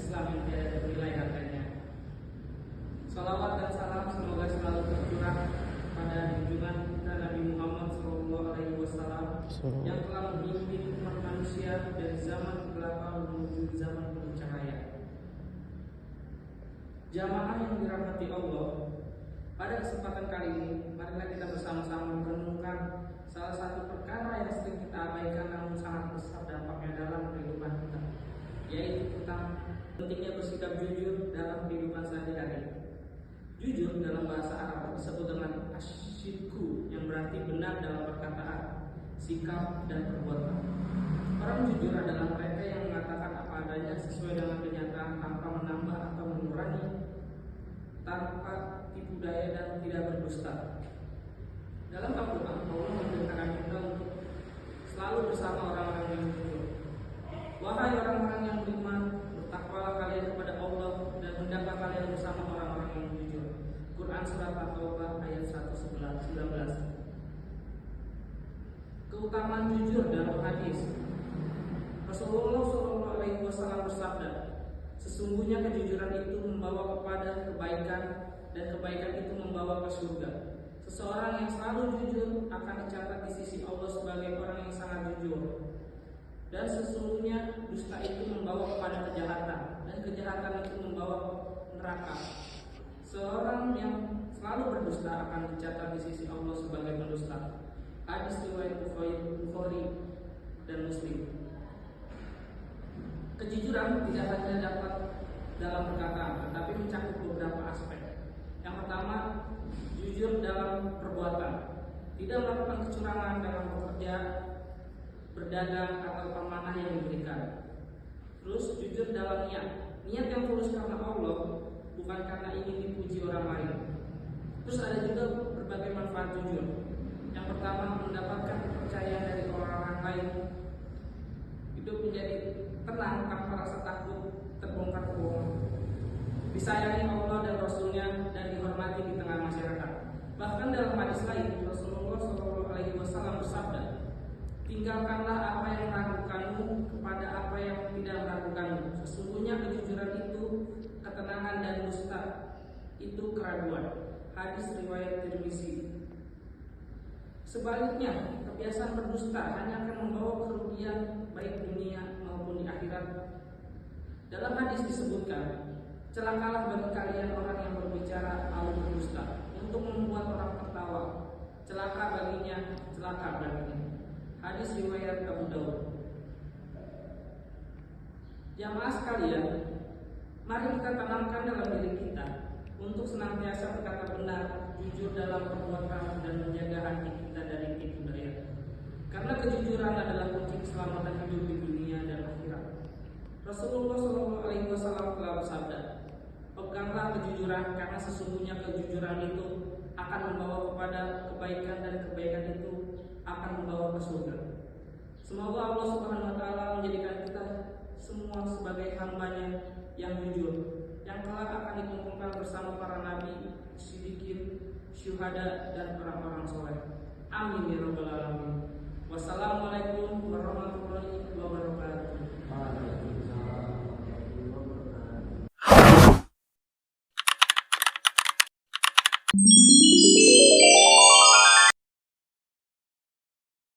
Islam yang tiada ternilai harganya. Salawat dan salam semoga selalu tercurah pada junjungan kita Nabi Muhammad SAW yang telah membimbing umat manusia dari zaman kegelapan menuju zaman penuh cahaya. Jamaah yang dirahmati Allah, pada kesempatan kali ini, marilah kita bersama-sama merenungkan salah satu perkara yang sering kita abaikan namun sangat besar dampaknya dalam kehidupan kita, yaitu tentang pentingnya bersikap jujur dalam kehidupan sehari-hari. Jujur dalam bahasa Arab disebut dengan asyidku, yang berarti benar dalam perkataan, sikap, dan perbuatan. Orang jujur adalah mereka yang mengatakan apa adanya sesuai dengan kenyataan tanpa menambah atau mengurangi, tanpa tipu daya dan tidak berdusta. Dalam Al-Quran, Allah memerintahkan kita untuk selalu bersama orang-orang yang jujur. Wahai orang-orang yang beriman, bertakwalah kalian kepada Allah dan hendaklah kalian bersama orang-orang yang jujur. Quran Surat At-Taubah ayat 119. Keutamaan jujur dalam hadis. Rasulullah SAW bersabda, sesungguhnya kejujuran itu membawa kepada kebaikan dan kebaikan itu membawa ke surga. Seseorang yang selalu jujur akan dicatat di sisi Allah sebagai orang yang sangat jujur. Dan sesungguhnya dusta itu membawa kepada kejahatan, dan kejahatan itu membawa neraka. Seorang yang selalu berdusta akan dicatat di sisi Allah sebagai pendusta. Hadis riwayat Bukhari dan Muslim. Kejujuran tidak hanya dapat dalam perkataan, tetapi mencakup beberapa aspek. Yang pertama, jujur dalam perbuatan, tidak melakukan kecurangan dalam bekerja, berdagang, atau amanah yang diberikan. Terus jujur dalam niat yang tulus karena Allah, bukan karena ingin dipuji orang lain. Terus ada juga berbagai manfaat jujur. Yang pertama, mendapatkan kepercayaan dari orang lain. Hidup menjadi tenang tanpa rasa takut terbongkar kebohongan. Disayangi Allah dan Rasulnya dan dihormati di tengah masyarakat. Bahkan dalam hadis lain, Rasulullah SAW bersabda, tinggalkanlah apa yang meragukanmu kepada apa yang tidak meragukanmu. Sesungguhnya kejujuran itu ketenangan, dan dusta itu keraguan. Hadis riwayat Tirmizi. Sebaliknya, kebiasaan berdusta hanya akan membawa kerugian baik dunia maupun di akhirat. Dalam hadis disebutkan, celakalah bagi kalian orang yang berbicara lalu berdusta untuk membuat orang tertawa. Celaka baginya, celaka baginya. Hadis riwayat Abu Daud. Jamaah sekalian, mari kita tanamkan dalam diri kita untuk senantiasa berkata benar, jujur dalam perbuatan, dan menjaga hati kita dari tipu daya. Karena kejujuran adalah kunci keselamatan hidup di dunia dan akhirat. Rasulullah SAW telah bersabda, peganglah kejujuran karena sesungguhnya kejujuran itu akan membawa kepada kebaikan dan kebaikan itu akan membawa ke surga. Semoga Allah Subhanahu wa taala menjadikan kita semua sebagai hamba-Nya yang jujur, yang kelak akan dikumpulkan bersama para nabi, siddiqin, syuhada, dan orang-orang soleh. Amin ya rabbal alamin. Wassalamualaikum warahmatullahi wabarakatuh.